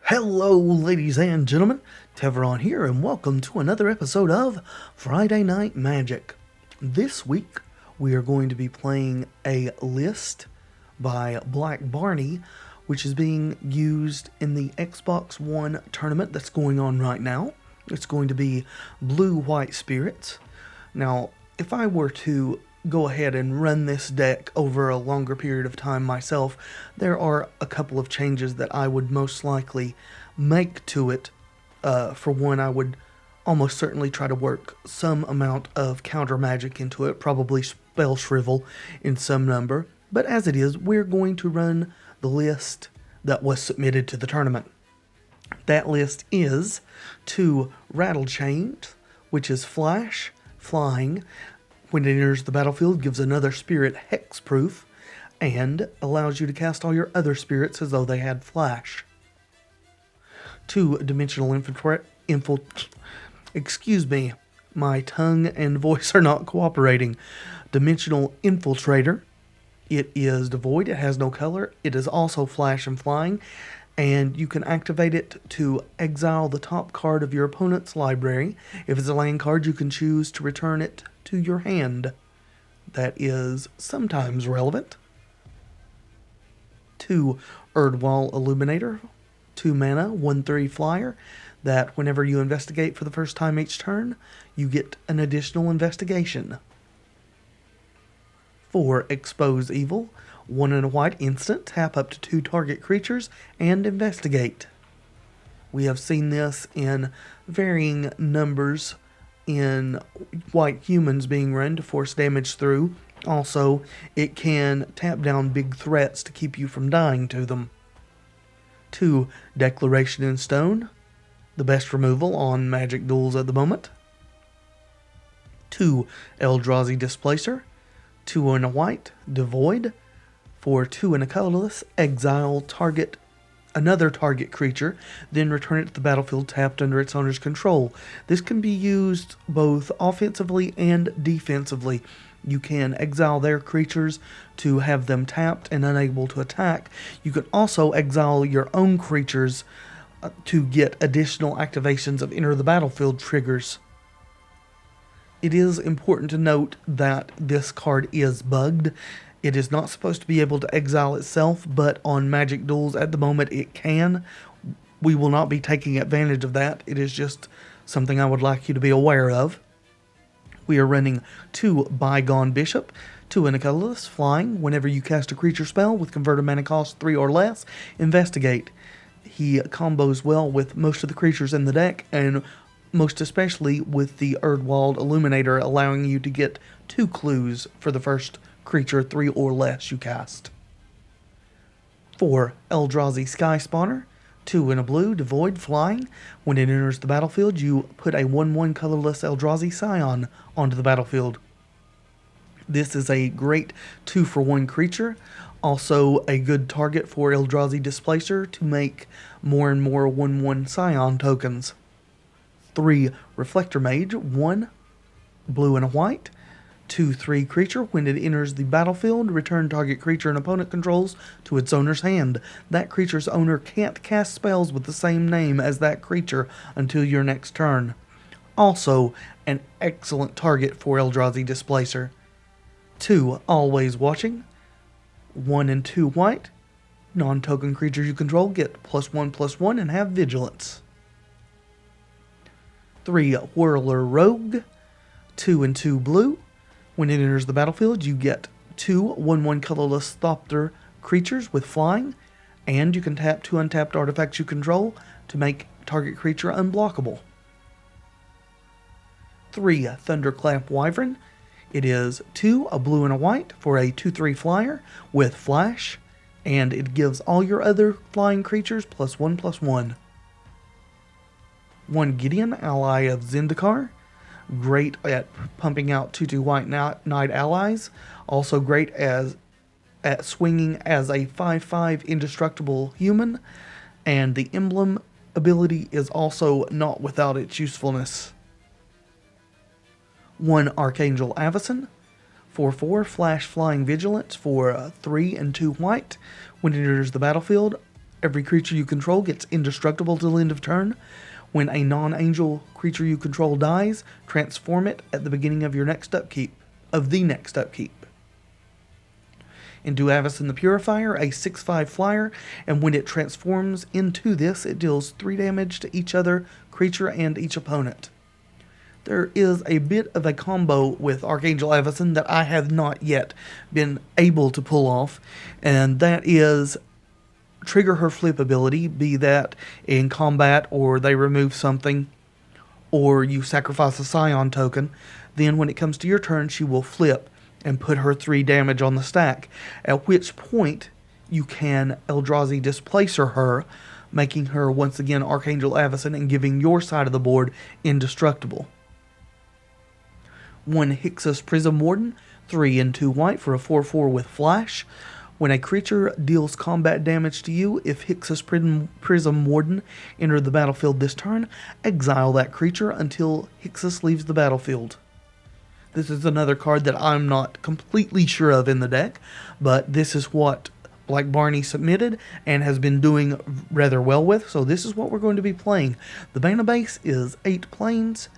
Hello, ladies and gentlemen. Tevaron here, and welcome to another episode of Friday Night Magic. This week, we are going to be playing a list by Black Barney, which is being used in the Xbox One tournament that's going on right now. It's going to be Blue-White Spirits. Now, if I were to go ahead and run this deck over a longer period of time myself, there are a couple of changes that I would most likely make to it. For one, I would almost certainly try to work some amount of counter magic into it, probably spell shrivel in some number. But as it is, we're going to run the list that was submitted to the tournament. That list is 2 Rattle Chains, which is Flash, Flying. When it enters the battlefield, gives another spirit hexproof, and allows you to cast all your other spirits as though they had flash. 2 Dimensional Excuse me, my tongue and voice are not cooperating. Dimensional Infiltrator. It is devoid, it has no color, it is also flash and flying, and you can activate it to exile the top card of your opponent's library. If it's a land card, you can choose to return it to your hand. That is sometimes relevant. 2 Erdwall Illuminator, 2 mana, 1/3 flyer, that whenever you investigate for the first time each turn, you get an additional investigation. 4 Expose Evil, 1 and a white instant, tap up to 2 target creatures and investigate. We have seen this in varying numbers in white humans being run to force damage through. Also, it can tap down big threats to keep you from dying to them. 2 Declaration in Stone, the best removal on Magic Duels at the moment. 2 Eldrazi Displacer, 2 and a white, devoid. For 2 and a colorless, exile another target creature, then return it to the battlefield tapped under its owner's control. This can be used both offensively and defensively. You can exile their creatures to have them tapped and unable to attack. You can also exile your own creatures to get additional activations of enter the battlefield triggers. It is important to note that this card is bugged. It is not supposed to be able to exile itself, but on Magic Duels at the moment it can. We will not be taking advantage of that. It is just something I would like you to be aware of. We are running 2 Bygone Bishop, 2 and a colorless, flying. Whenever you cast a creature spell with converted mana cost 3 or less, investigate. He combos well with most of the creatures in the deck, and most especially with the Erdwall Illuminator, allowing you to get 2 clues for the first creature 3 or less you cast. 4 Eldrazi Sky Spawner, 2 and a blue, devoid, flying. When it enters the battlefield, you put a 1/1 colorless Eldrazi Scion onto the battlefield. This is a great 2-for-1 creature, also a good target for Eldrazi Displacer to make more and more 1/1 Scion tokens. 3 Reflector Mage, 1 blue and a white, 2/3 creature. When it enters the battlefield, return target creature an opponent controls to its owner's hand. That creature's owner can't cast spells with the same name as that creature until your next turn. Also, an excellent target for Eldrazi Displacer. 2 Always Watching, 1 and 2 white. Non-token creatures you control get +1/+1 and have vigilance. 3 Whirler Rogue, 2 and 2 blue. When it enters the battlefield, you get 2 1/1 colorless Thopter creatures with flying, and you can tap 2 untapped artifacts you control to make target creature unblockable. 3 Thunderclap Wyvern. It is 2, a blue and a white, for a 2/3 flyer with flash, and it gives all your other flying creatures +1/+1. 1 Gideon, ally of Zendikar. Great at pumping out 2/2 white knight allies. Also great at swinging as a 5/5 indestructible human. And the emblem ability is also not without its usefulness. 1 Archangel Avacyn, 4/4 flash flying vigilance for 3 and 2 white. When it enters the battlefield, Every creature you control gets indestructible till end of turn. When a non-angel creature you control dies, transform it at the beginning of your next upkeep. Into Avacyn the Purifier, a 6/5 flyer, and when it transforms into this, it deals 3 damage to each other creature and each opponent. There is a bit of a combo with Archangel Avacyn that I have not yet been able to pull off, and that is trigger her flip ability, be that in combat or they remove something, or you sacrifice a Scion token. Then when it comes to your turn, she will flip and put her 3 damage on the stack, at which point you can Eldrazi Displacer her, making her once again Archangel Avacyn and giving your side of the board indestructible. 1 Hixus Prism Warden, 3 and 2 white for a 4/4 with flash. When a creature deals combat damage to you, if Hixus Prism Warden entered the battlefield this turn, exile that creature until Hixus leaves the battlefield. This is another card that I'm not completely sure of in the deck, but this is what Black Barney submitted and has been doing rather well with, so this is what we're going to be playing. The mana base is 8 plains,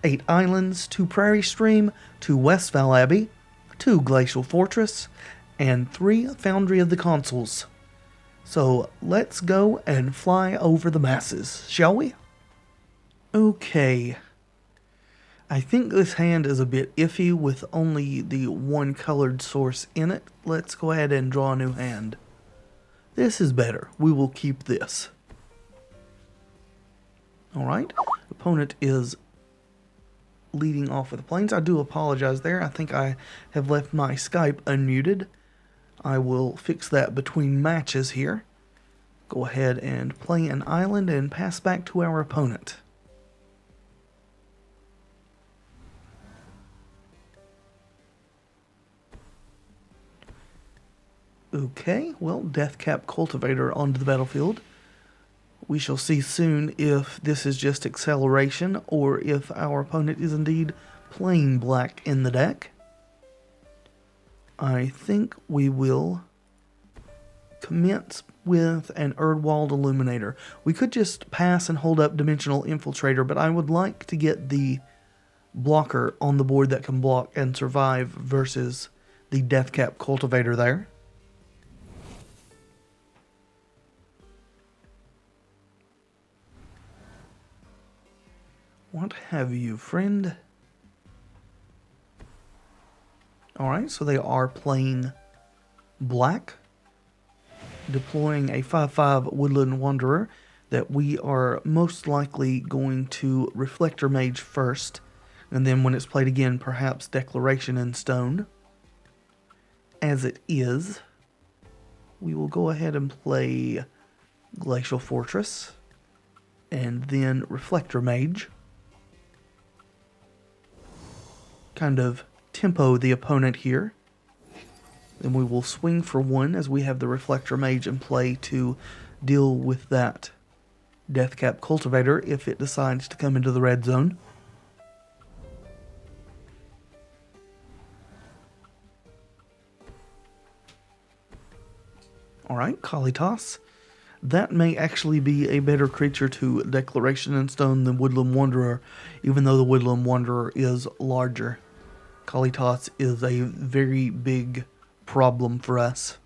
8 islands, 2 Prairie Stream, 2 Westphal Abbey, 2 Glacial Fortress, and 3 Foundry of the Consuls. So let's go and fly over the masses, shall we? Okay. I think this hand is a bit iffy with only the 1 colored source in it. Let's go ahead and draw a new hand. This is better. We will keep this. Alright. Opponent is leading off with the plains. I do apologize there. I think I have left my Skype unmuted. I will fix that between matches here. Go ahead and play an island and pass back to our opponent. Okay, well, Deathcap Cultivator onto the battlefield. We shall see soon if this is just acceleration or if our opponent is indeed playing black in the deck. I think we will commence with an Erdwald Illuminator. We could just pass and hold up Dimensional Infiltrator, but I would like to get the blocker on the board that can block and survive versus the Deathcap Cultivator there. What have you, friend? Alright, so they are playing black, deploying a 5/5 Woodland Wanderer that we are most likely going to Reflector Mage first, and then when it's played again, perhaps Declaration in Stone. As it is, we will go ahead and play Glacial Fortress, and then Reflector Mage. Kind of tempo the opponent here. Then we will swing for 1 as we have the Reflector Mage in play to deal with that Deathcap Cultivator if it decides to come into the red zone. Alright, Kalitas. That may actually be a better creature to Declaration in Stone than Woodland Wanderer, even though the Woodland Wanderer is larger. Kalitas is a very big problem for us.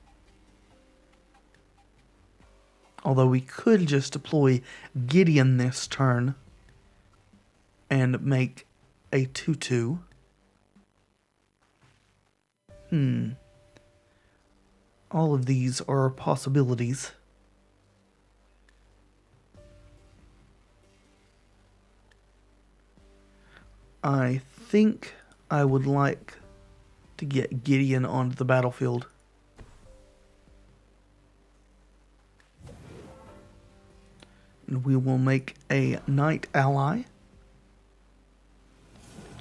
Although we could just deploy Gideon this turn and make a 2/2. All of these are possibilities. I think I would like to get Gideon onto the battlefield. And we will make a Knight ally.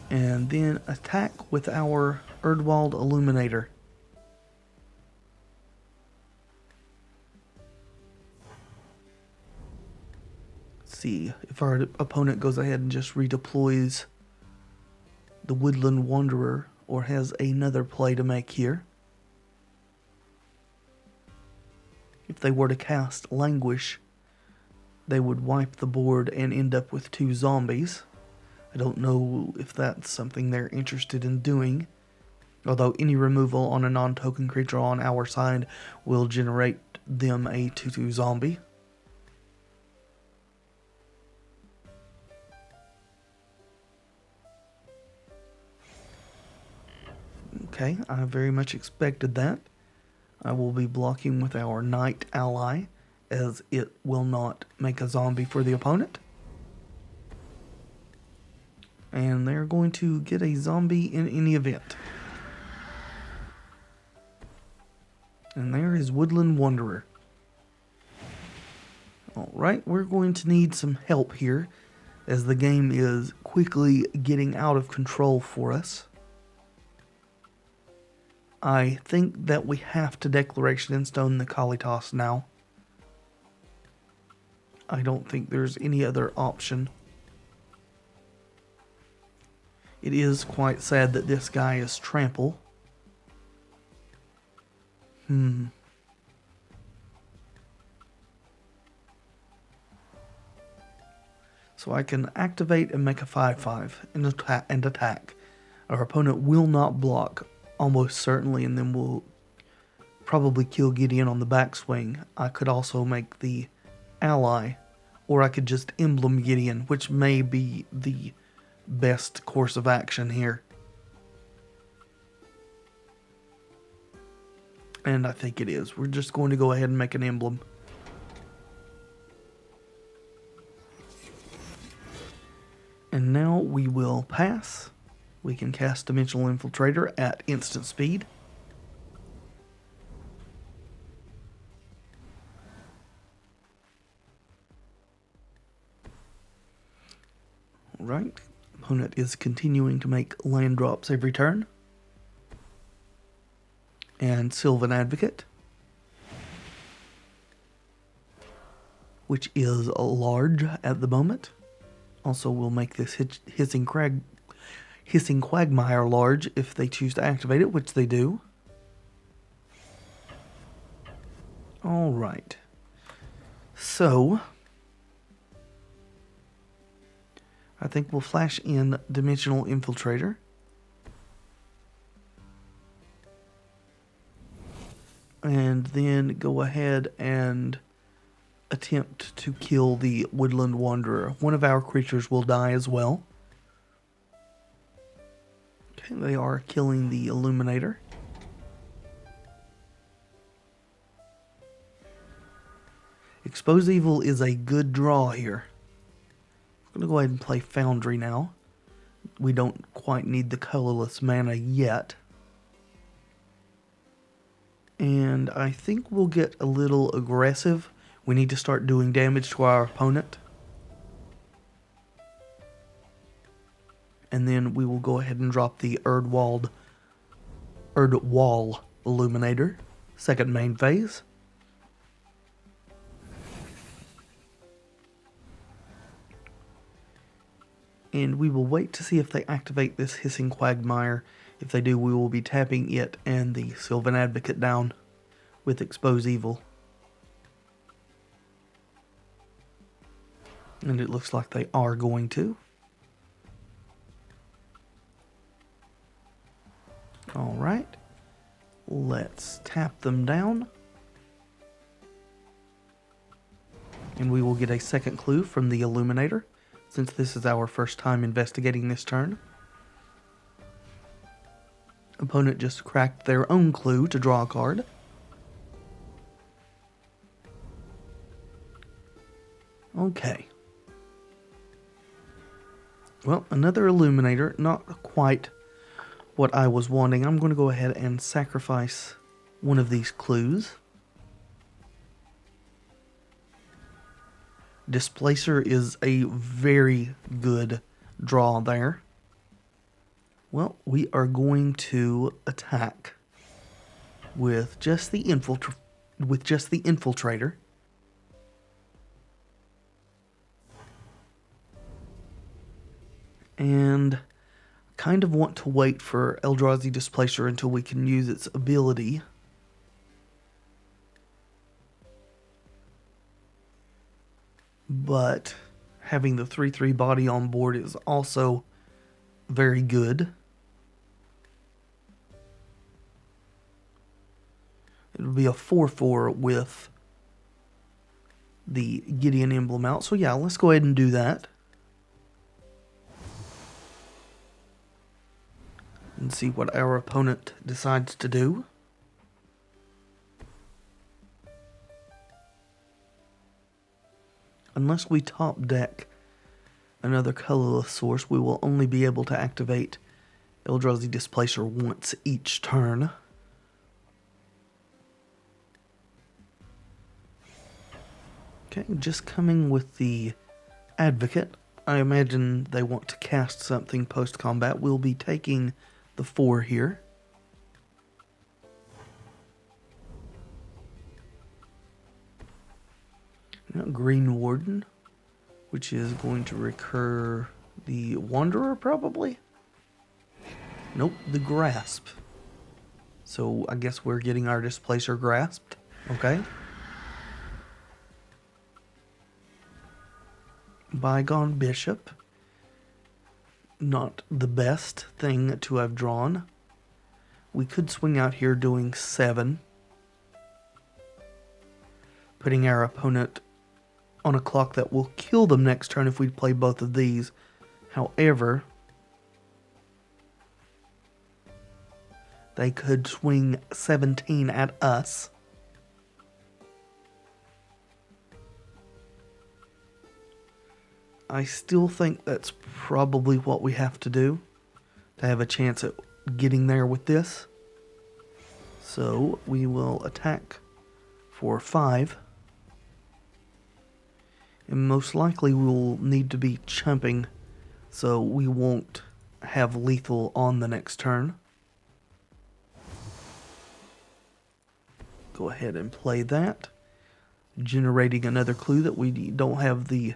And then attack with our Erdwald Illuminator. Let's see if our opponent goes ahead and just redeploys the Woodland Wanderer or has another play to make here. If they were to cast Languish, they would wipe the board and end up with 2 zombies. I don't know if that's something they're interested in doing, although any removal on a non-token creature on our side will generate them a 2/2 zombie. Okay, I very much expected that. I will be blocking with our Knight ally, as it will not make a zombie for the opponent. And they're going to get a zombie in any event. And there is Woodland Wanderer. Alright, we're going to need some help here, as the game is quickly getting out of control for us. I think that we have to Declaration in Stone the Kalitas now. I don't think there's any other option. It is quite sad that this guy is Trample. So I can activate and make a 5/5 and attack. Our opponent will not block, almost certainly, and then we'll probably kill Gideon on the backswing. I could also make the ally, or I could just emblem Gideon, which may be the best course of action here. And I think it is. We're just going to go ahead and make an emblem. And now we will pass. We can cast Dimensional Infiltrator at instant speed. Alright, opponent is continuing to make land drops every turn. And Sylvan Advocate, which is large at the moment. Also, we'll make this Hissing Quagmire large if they choose to activate it, which they do. Alright. So, I think we'll flash in Dimensional Infiltrator. And then go ahead and attempt to kill the Woodland Wanderer. One of our creatures will die as well. Okay, they are killing the Illuminator. Expose Evil is a good draw here. I'm going to go ahead and play Foundry now. We don't quite need the colorless mana yet. And I think we'll get a little aggressive. We need to start doing damage to our opponent. And then we will go ahead and drop the Erdwall Illuminator, second main phase. And we will wait to see if they activate this Hissing Quagmire. If they do, we will be tapping it and the Sylvan Advocate down with Expose Evil. And it looks like they are going to. Alright. Let's tap them down. And we will get a second clue from the Illuminator, since this is our first time investigating this turn. Opponent just cracked their own clue to draw a card. Okay. Well, another Illuminator, not quite what I was wanting. I'm going to go ahead and sacrifice one of these clues. Displacer is a very good draw there. Well, we are going to attack with just the Infiltrator. And kind of want to wait for Eldrazi Displacer until we can use its ability. but having the 3/3 body on board is also very good. It would be a 4/4 with the Gideon emblem out. So yeah, let's go ahead and do that. And see what our opponent decides to do. Unless we top deck another colorless source, we will only be able to activate Eldrazi Displacer once each turn. Okay, just coming with the Advocate. I imagine they want to cast something post-combat. We'll be taking the 4 here. Now, Green Warden, which is going to recur the Wanderer, probably? Nope, the Grasp. So I guess we're getting our Displacer grasped. Okay. Bygone Bishop. Not the best thing to have drawn. We could swing out here doing 7. Putting our opponent on a clock that will kill them next turn if we play both of these. However, they could swing 17 at us. I still think that's probably what we have to do to have a chance at getting there with this. So we will attack for 5. And most likely we will need to be chumping, so we won't have lethal on the next turn. Go ahead and play that. Generating another clue that we don't have the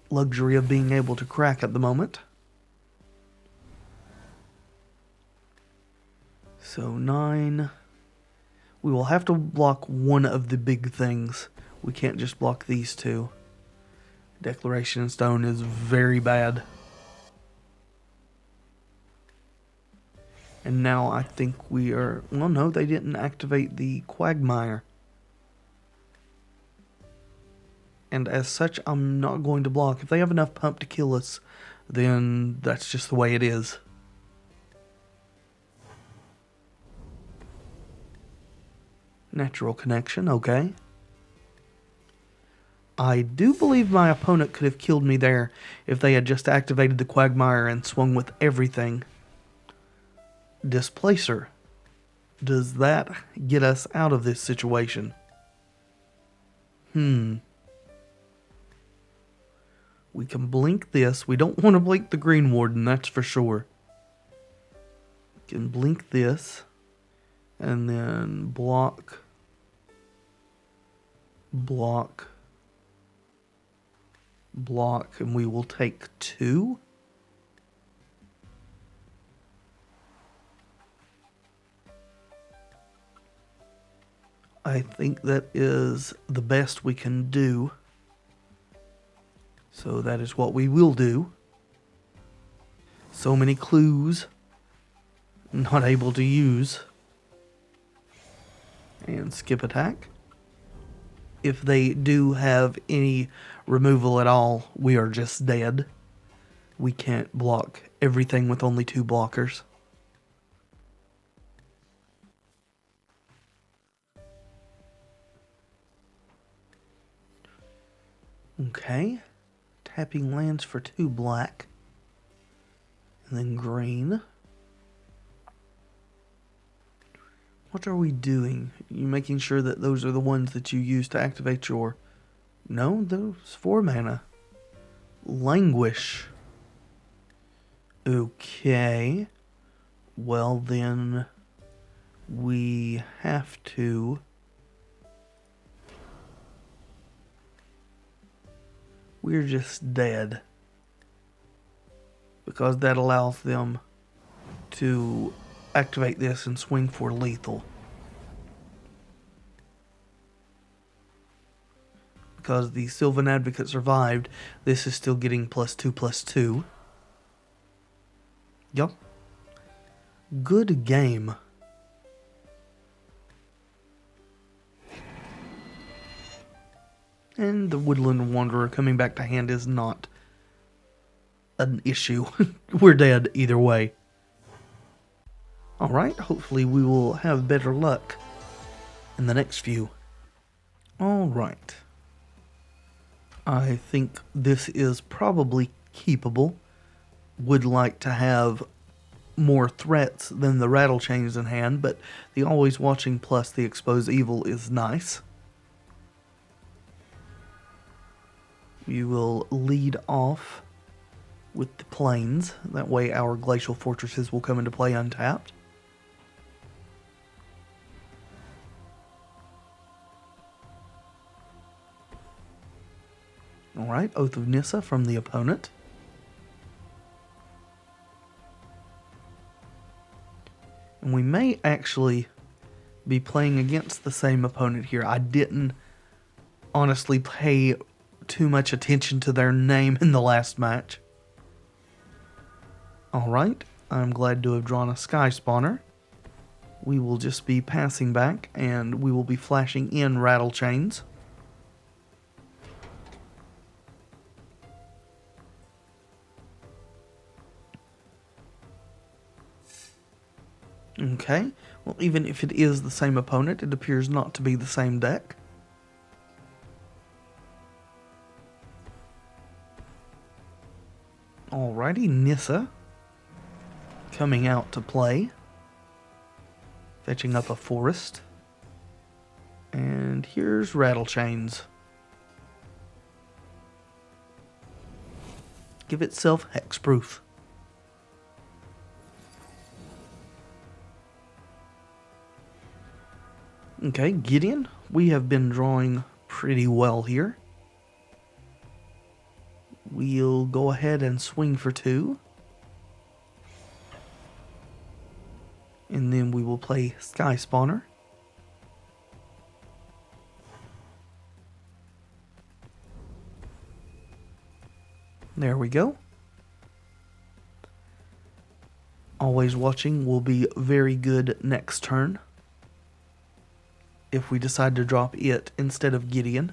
luxury of being able to crack at the moment. So 9. We will have to block one of the big things. We can't just block these 2. Declaration in Stone is very bad. And now I think we are... Well, no, they didn't activate the Quagmire. And as such, I'm not going to block. If they have enough pump to kill us, then that's just the way it is. Natural Connection, okay. I do believe my opponent could have killed me there if they had just activated the Quagmire and swung with everything. Displacer. Does that get us out of this situation? We can blink this. We don't want to blink the Green Warden, that's for sure. We can blink this. And then block. Block. Block. And we will take 2. I think that is the best we can do. So that is what we will do. So many clues. Not able to use. And skip attack. If they do have any removal at all, we are just dead. We can't block everything with only 2 blockers. Okay. Tapping lands for 2 black. And then green. What are we doing? You making sure that those are the ones that you use to activate your... No, those 4 mana. Languish. Okay. Well then, we have to... We're just dead. Because that allows them to activate this and swing for lethal. because the Sylvan Advocate survived, this is still getting +2/+2. Yep. Good game. And the Woodland Wanderer coming back to hand is not an issue. We're dead either way. Alright, hopefully we will have better luck in the next few. Alright. I think this is probably keepable. Would like to have more threats than the Rattle Chains in hand, but the Always Watching plus the Expose Evil is nice. We will lead off with the Plains. That way our Glacial Fortresses will come into play untapped. Alright, Oath of Nissa from the opponent. And we may actually be playing against the same opponent here. I didn't honestly pay too much attention to their name in the last match. Alright, I'm glad to have drawn a Sky Spawner. We will just be passing back and we will be flashing in Rattle Chains. Okay, well, even if it is the same opponent, it appears not to be the same deck. Alrighty, Nissa coming out to play, fetching up a forest. And here's Rattle Chains. Give itself hexproof. Okay, Gideon, we have been drawing pretty well here. We'll go ahead and swing for 2. And then we will play Sky Spawner. There we go. Always Watching will be very good next turn if we decide to drop it instead of Gideon,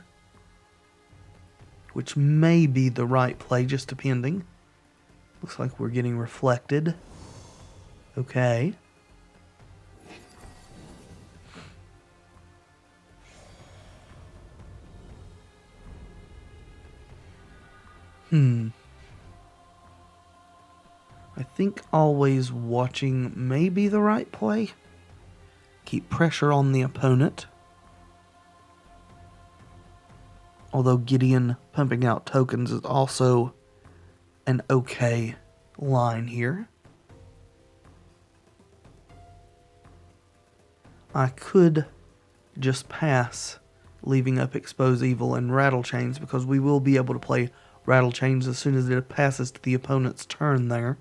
which may be the right play, just depending. Looks like we're getting reflected. Okay. I think Always Watching may be the right play. Keep pressure on the opponent. Although Gideon pumping out tokens is also an okay line here. I could just pass, leaving up Expose Evil and Rattle Chains, because we will be able to play Rattle Chains as soon as it passes to the opponent's turn there.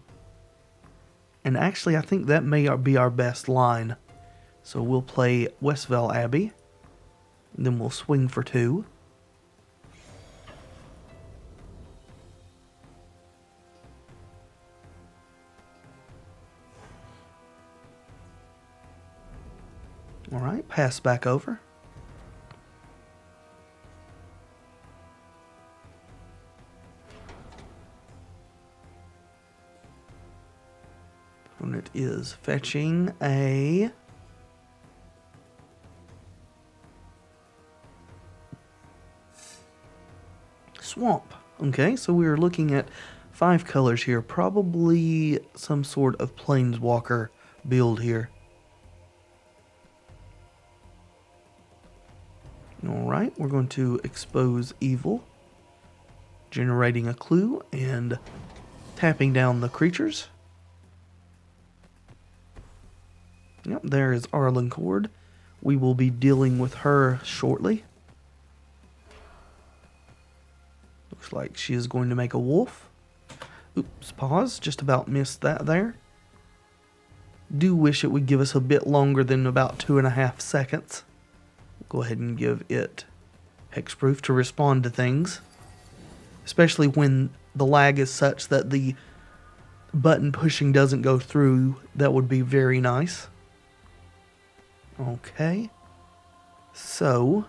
And actually, I think that may be our best line. So we'll play Westvale Abbey, and then we'll swing for 2. Alright, pass back over. Opponent is fetching a swamp. Okay, so we are looking at 5 colors here. Probably some sort of planeswalker build here. Alright, we're going to Expose Evil, generating a clue and tapping down the creatures. Yep, there is Arlencord. We will be dealing with her shortly. Looks like she is going to make a wolf. Oops, pause. Just about missed that there. Do wish it would give us a bit longer than about 2.5 seconds. Go ahead and give it hexproof to respond to things, especially when the lag is such that the button pushing doesn't go through. That would be very nice. Okay. So,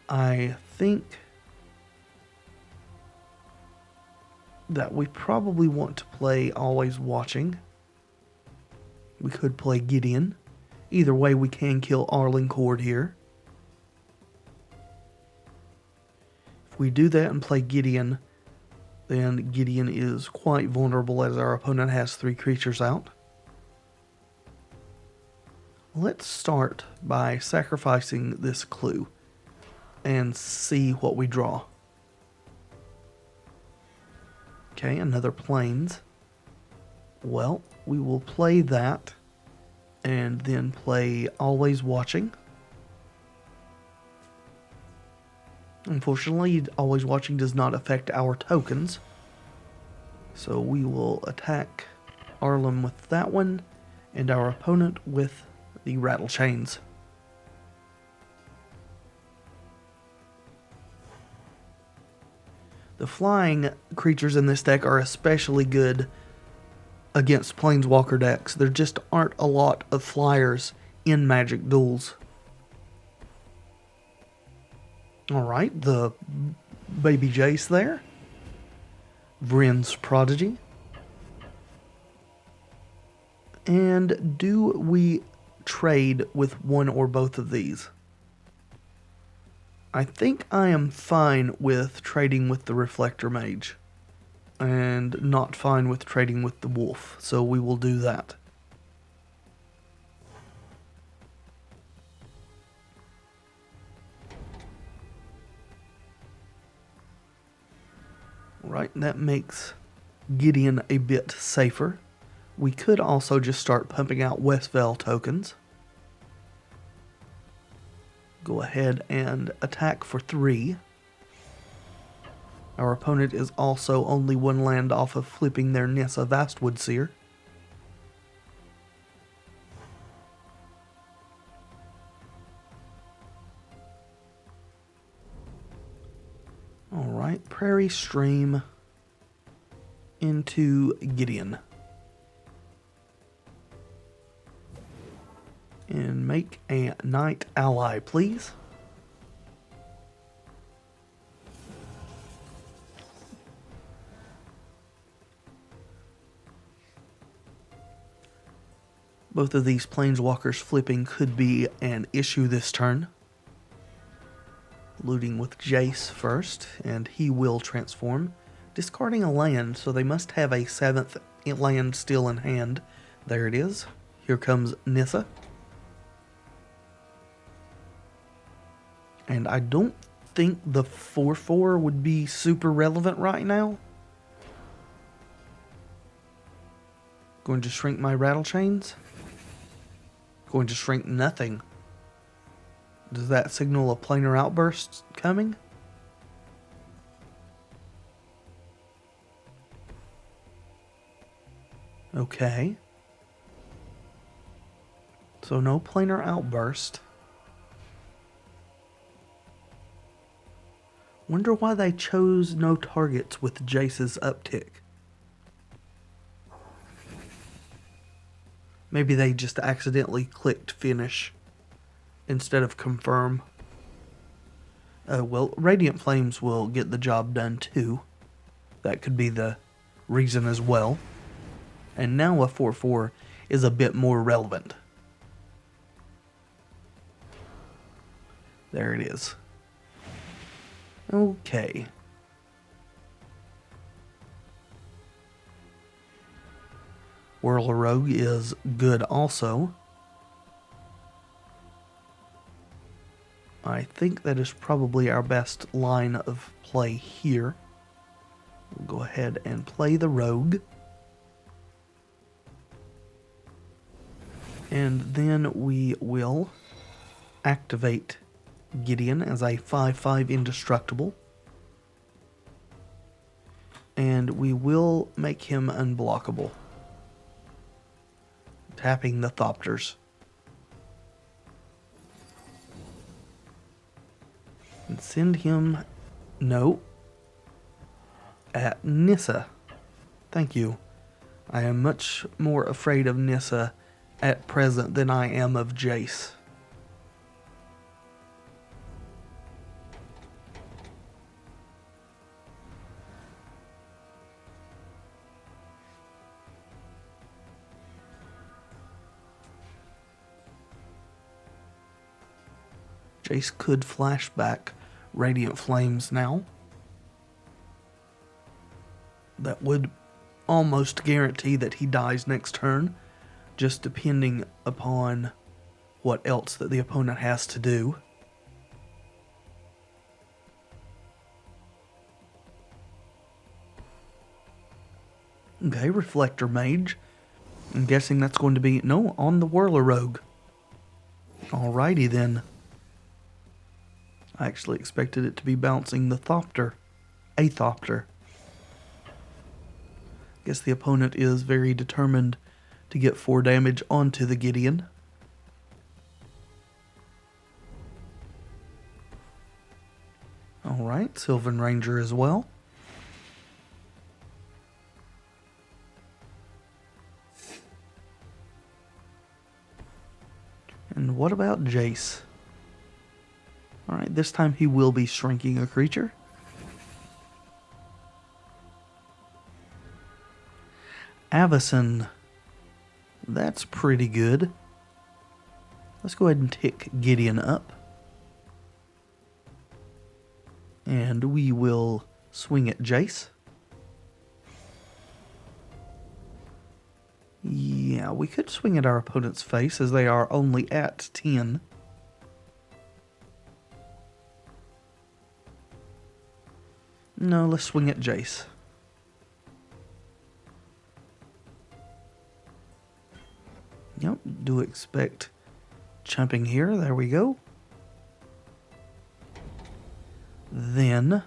I think that we probably want to play Always Watching. We could play Gideon. Either way, we can kill Arlingcord here. If we do that and play Gideon, then Gideon is quite vulnerable as our opponent has 3 creatures out. Let's start by sacrificing this clue and see what we draw. Okay, another plains. Well, we will play that and then play Always Watching. Unfortunately, Always Watching does not affect our tokens. So we will attack Arlem with that one and our opponent with the Rattle Chains. The flying creatures in this deck are especially good against Planeswalker decks. There just aren't a lot of flyers in Magic Duels. Alright, the baby Jace there. Vryn's Prodigy. And do we trade with one or both of these? I think I am fine with trading with the Reflector Mage and not fine with trading with the Wolf, so we will do that. Right, that makes Gideon a bit safer. We could also just start pumping out Westvale tokens. Go ahead and attack for 3. Our opponent is also only 1 land off of flipping their Nissa Vastwood Seer. Alright, Prairie Stream into Gideon. And make a Knight ally, please. Both of these Planeswalkers flipping could be an issue this turn. Looting with Jace first, and he will transform. Discarding a land, so they must have a 7th land still in hand. There it is. Here comes Nissa. And I don't think the 4/4 would be super relevant right now. Going to shrink my Rattle Chains. Going to shrink nothing. Does that signal a planar outburst coming? Okay. So no planar outburst. Wonder why they chose no targets with Jace's uptick. Maybe they just accidentally clicked finish instead of confirm. Well, Radiant Flames will get the job done too. That could be the reason as well. And now a 4/4 is a bit more relevant. There it is. Okay. Whirler Rogue is good also. I think that is probably our best line of play here. We'll go ahead and play the Rogue. And then we will activate Gideon as a 5/5 indestructible. And we will make him unblockable. Tapping the Thopters. And send him... No. At Nissa. Thank you. I am much more afraid of Nissa at present than I am of Jace. Jace could flash back Radiant Flames now. That would almost guarantee that he dies next turn, just depending upon what else that the opponent has to do. Okay, Reflector Mage. I'm guessing that's going to be... No, on the Whirler Rogue. Alrighty then. I actually expected it to be bouncing the Thopter. A Thopter. Guess the opponent is very determined to get 4 damage onto the Gideon. Alright, Sylvan Ranger as well. And what about Jace? Alright, this time he will be shrinking a creature. Avacyn. That's pretty good. Let's go ahead and tick Gideon up. And we will swing at Jace. Yeah, we could swing at our opponent's face as they are only at 10. No, let's swing at Jace. Yep, do expect jumping here. There we go. Then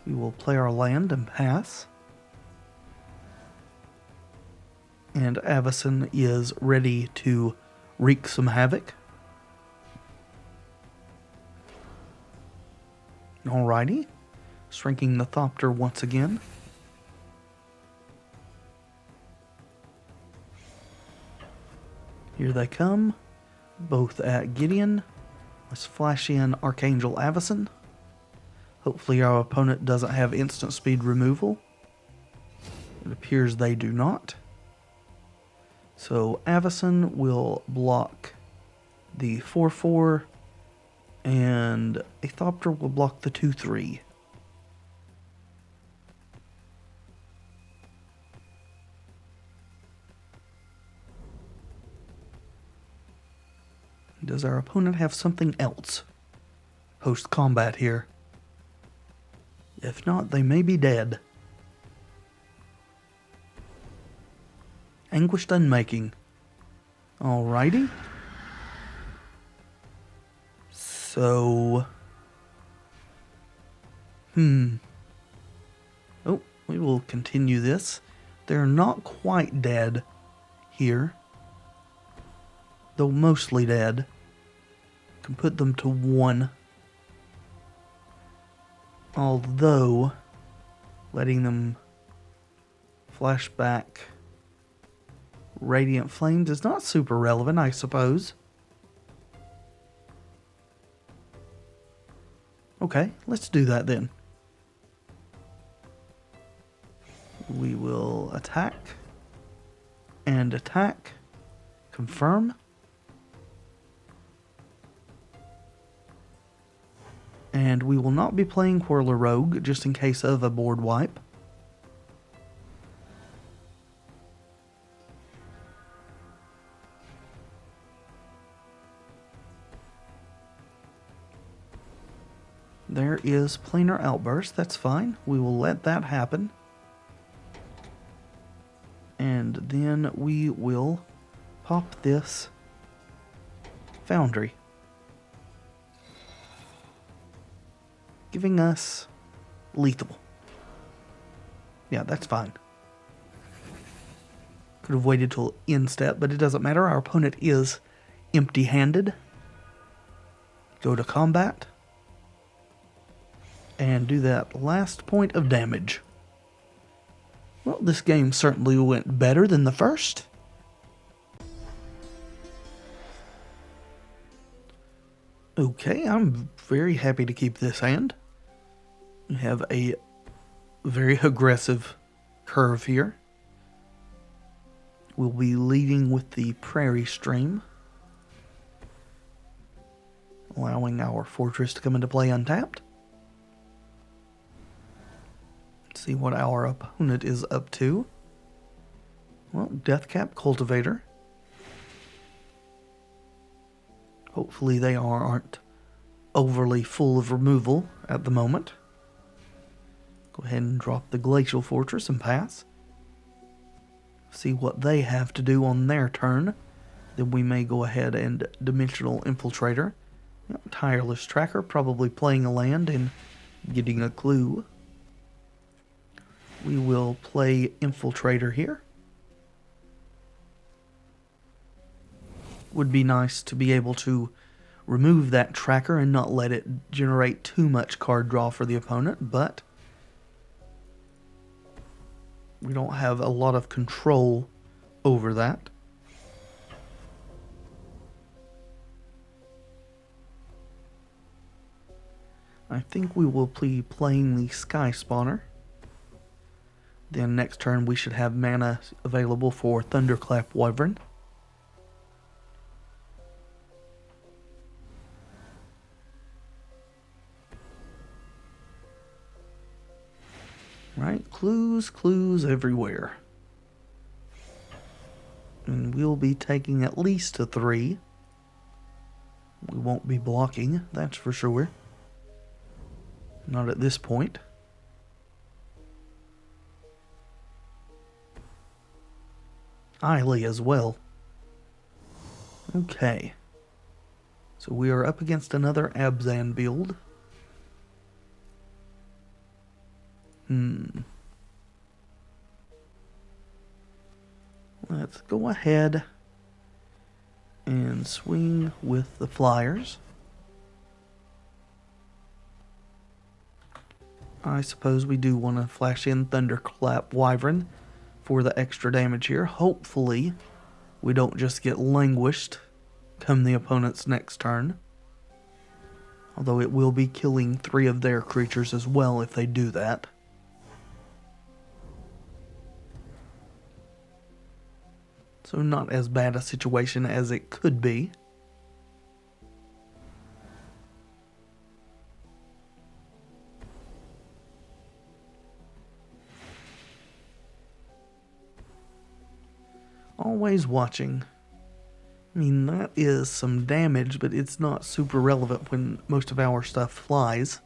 we will play our land and pass. And Avacyn is ready to wreak some havoc. Alrighty. Shrinking the Thopter once again. Here they come. Both at Gideon. Let's flash in Archangel Avacyn. Hopefully our opponent doesn't have instant speed removal. It appears they do not. So Avacyn will block the 4/4, and a Thopter will block the 2/3. Does our opponent have something else post-combat here? If not, they may be dead. Anguished Unmaking. Alrighty. So... Oh, we will continue this. They're not quite dead here. Though mostly dead. Can put them to 1. Although, letting them flash back Radiant Flames is not super relevant, I suppose. Okay, let's do that then. We will attack. And attack. Confirm. And we will not be playing Whirler Rogue, just in case of a board wipe. There is Planar Outburst, that's fine. We will let that happen. And then we will pop this Foundry. Giving us lethal. Yeah, that's fine. Could have waited till end step, but it doesn't matter. Our opponent is empty-handed. Go to combat. And do that last point of damage. Well, this game certainly went better than the first. Okay, I'm very happy to keep this hand. We have a very aggressive curve here. We'll be leading with the Prairie Stream, allowing our fortress to come into play untapped. Let's see what our opponent is up to. Well, Deathcap Cultivator. Hopefully they aren't overly full of removal at the moment. Go ahead and drop the Glacial Fortress and pass. See what they have to do on their turn. Then we may go ahead and Dimensional Infiltrator. Tireless Tracker, probably playing a land and getting a clue. We will play Infiltrator here. Would be nice to be able to remove that tracker and not let it generate too much card draw for the opponent, but we don't have a lot of control over that. I think we will be playing the Sky Spawner. Then next turn we should have mana available for Thunderclap Wyvern. Right, clues everywhere. And we'll be taking at least a 3. We won't be blocking, that's for sure. Not at this point. Eiley as well. Okay. So we are up against another Abzan build. Let's go ahead and swing with the Flyers. I suppose we do want to flash in Thunderclap Wyvern for the extra damage here. Hopefully, we don't just get languished come the opponent's next turn. Although it will be killing 3 of their creatures as well if they do that. So not as bad a situation as it could be. Always watching. I mean, that is some damage, but it's not super relevant when most of our stuff flies.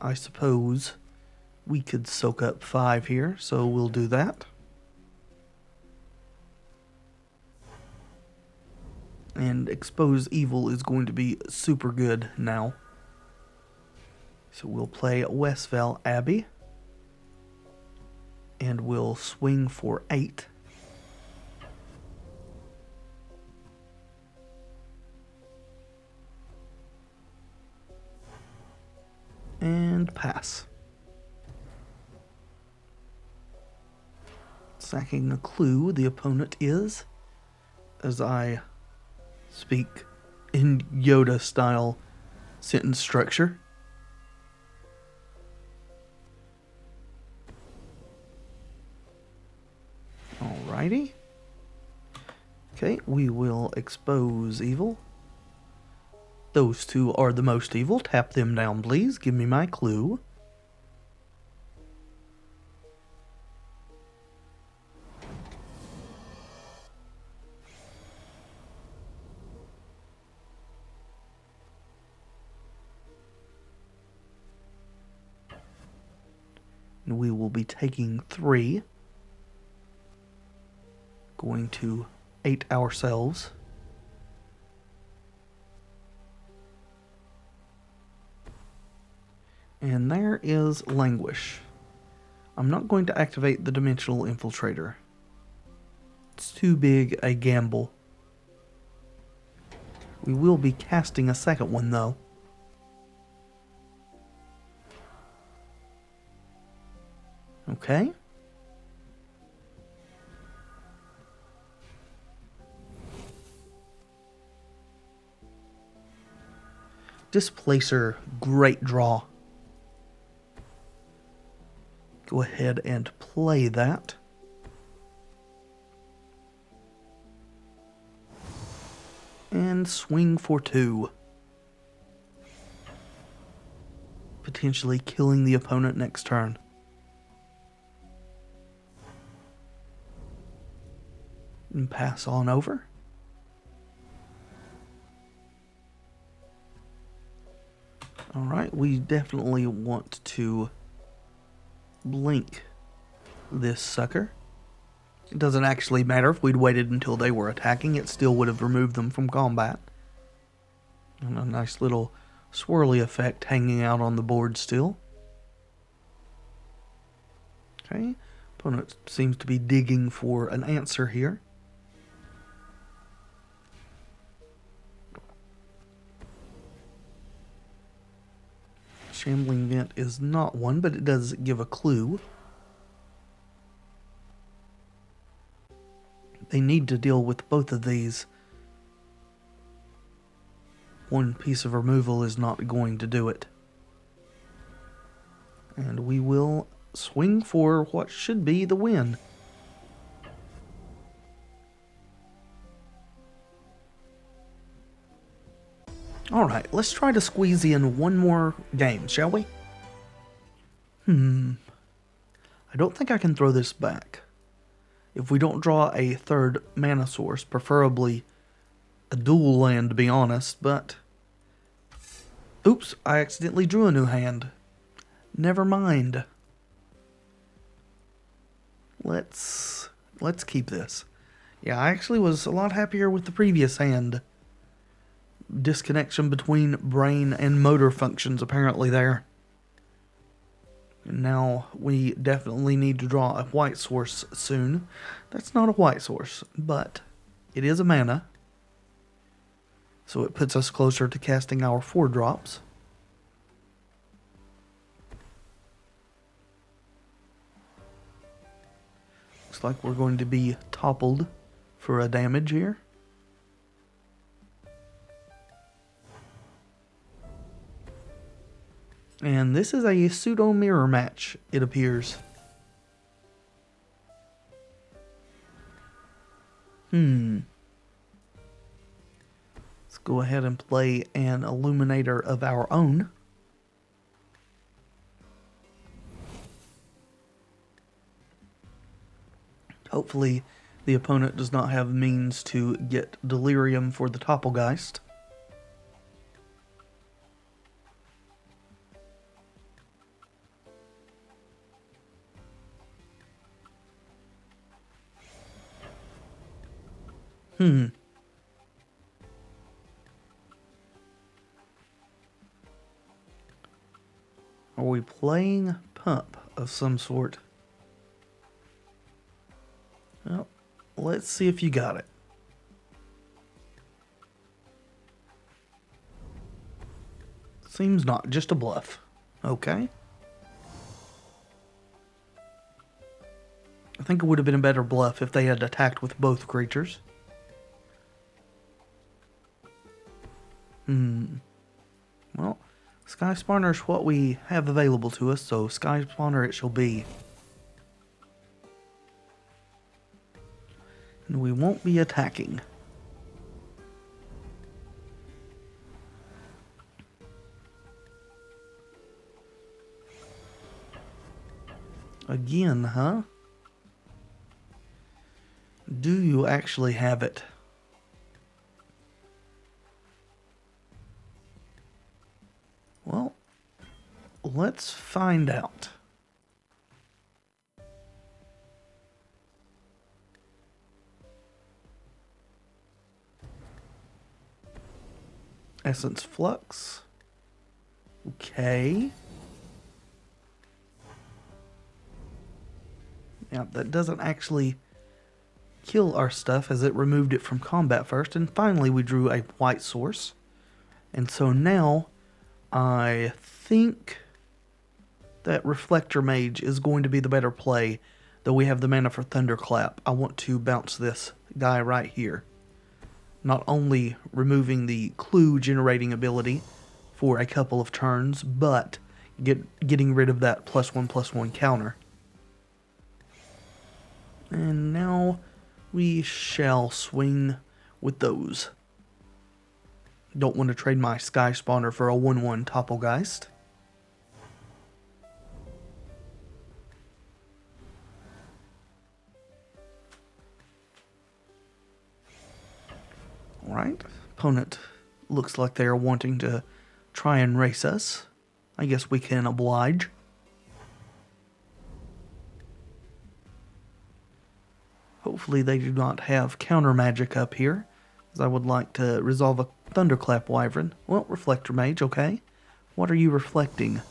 I suppose we could soak up 5 here, so we'll do that. And Expose Evil is going to be super good now. So we'll play Westvale Abbey. And we'll swing for 8. And pass. Sacking a clue, the opponent is, as I speak in Yoda style sentence structure. Alrighty. Okay, we will Expose Evil. Those 2 are the most evil. Tap them down, please. Give me my clue. And we will be taking 3. Going to 8 ourselves. And there is Languish. I'm not going to activate the Dimensional Infiltrator. It's too big a gamble. We will be casting a second one, though. Okay. Displacer, great draw. Go ahead and play that. And swing for 2. Potentially killing the opponent next turn. And pass on over. Alright, we definitely want to blink this sucker. It doesn't actually matter if we'd waited until they were attacking, it still would have removed them from combat. And a nice little swirly effect hanging out on the board still. Okay, opponent seems to be digging for an answer here. Shambling Vent is not one, but it does give a clue. They need to deal with both of these. One piece of removal is not going to do it. And we will swing for what should be the win. Alright, let's try to squeeze in one more game, shall we? I don't think I can throw this back. If we don't draw a third mana source, preferably a dual land, to be honest, but... Oops, I accidentally drew a new hand. Never mind. Let's keep this. Yeah, I actually was a lot happier with the previous hand. Disconnection between brain and motor functions apparently there. And now we definitely need to draw a white source soon. That's not a white source, but it is a mana. So it puts us closer to casting our 4 drops. Looks like we're going to be toppled for a damage here. And this is a pseudo mirror match, it appears. Let's go ahead and play an Illuminator of our own. Hopefully the opponent does not have means to get Delirium for the Topplegeist. Are we playing Pump of some sort? Well, let's see if you got it. Seems not, just a bluff. Okay. I think it would have been a better bluff if they had attacked with both creatures. Well, Sky Spawner is what we have available to us, so Sky Spawner it shall be. And we won't be attacking. Again, huh? Do you actually have it? Well, let's find out. Essence Flux. Okay. Yeah, that doesn't actually kill our stuff as it removed it from combat first. And finally, we drew a white source. And so now, I think that Reflector Mage is going to be the better play, though we have the mana for Thunderclap. I want to bounce this guy right here. Not only removing the clue generating ability for a couple of turns, but getting rid of that +1/+1 counter. And now we shall swing with those. Don't want to trade my Sky Spawner for a 1/1 Topplegeist. Alright, opponent looks like they are wanting to try and race us. I guess we can oblige. Hopefully they do not have counter magic up here, as I would like to resolve a Thunderclap Wyvern. Well, Reflector Mage, okay. What are you reflecting?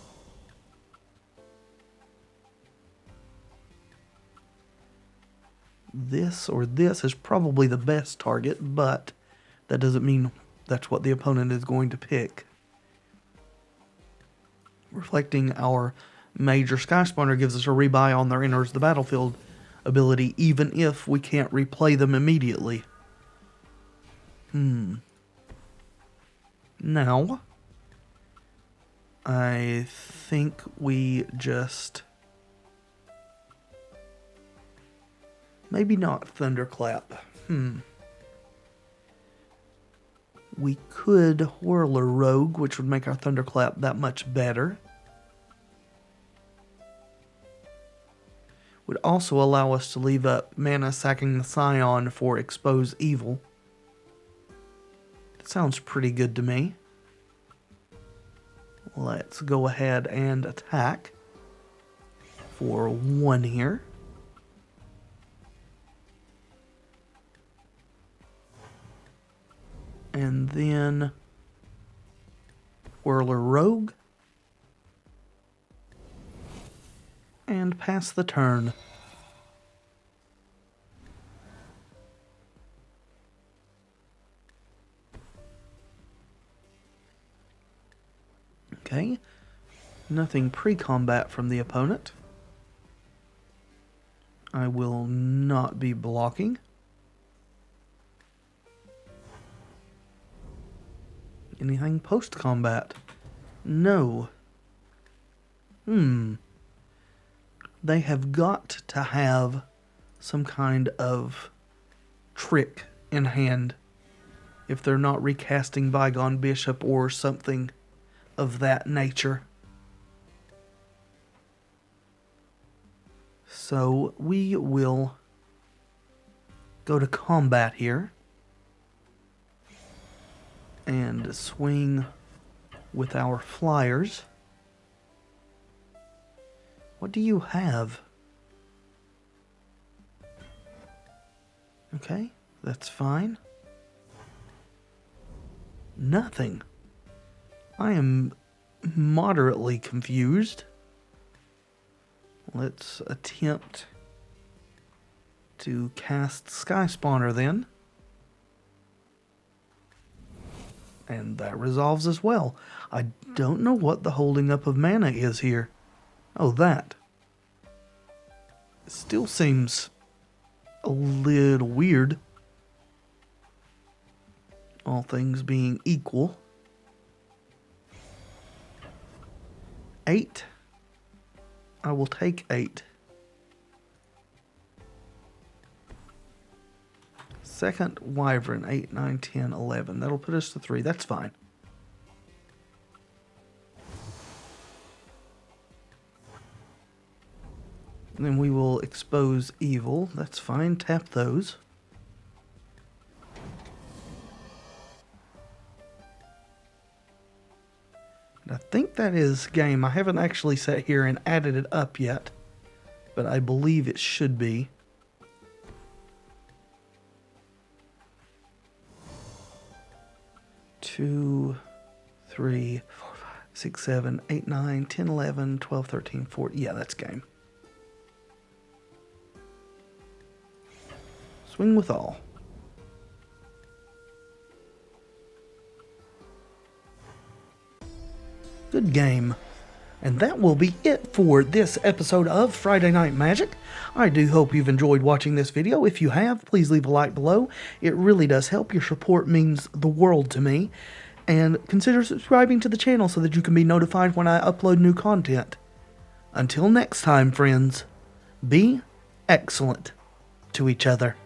This or this is probably the best target, but that doesn't mean that's what the opponent is going to pick. Reflecting our major Sky Spawner gives us a rebuy on their enters the battlefield ability, even if we can't replay them immediately. Now, I think we just... maybe not Thunderclap. We could Whirler Rogue, which would make our Thunderclap that much better. Would also allow us to leave up mana sacking the Scion for Expose Evil. That sounds pretty good to me. Let's go ahead and attack for 1 here. And then Whirler Rogue. And pass the turn. Okay. Nothing pre-combat from the opponent. I will not be blocking. Anything post-combat? No. They have got to have some kind of trick in hand if they're not recasting Bygone Bishop or something of that nature. So we will go to combat here and swing with our flyers. What do you have? Okay, that's fine. Nothing. I am moderately confused. Let's attempt to cast Sky Spawner then. And that resolves as well. I don't know what the holding up of mana is here. Oh, that. It still seems a little weird. All things being equal. 8. I will take 8. Second Wyvern, 8, 9, 10, 11. That'll put us to 3. That's fine. And then we will expose evil. That's fine. Tap those. And I think that is game. I haven't actually sat here and added it up yet, but I believe it should be. Two, 3, 4, 5, 6, 7, 8, 9, 10, 11, 12, 13, 14. Yeah, that's game. Swing with all. Good game. And that will be it for this episode of Friday Night Magic. I do hope you've enjoyed watching this video. If you have, please leave a like below. It really does help. Your support means the world to me. And consider subscribing to the channel so that you can be notified when I upload new content. Until next time, friends, be excellent to each other.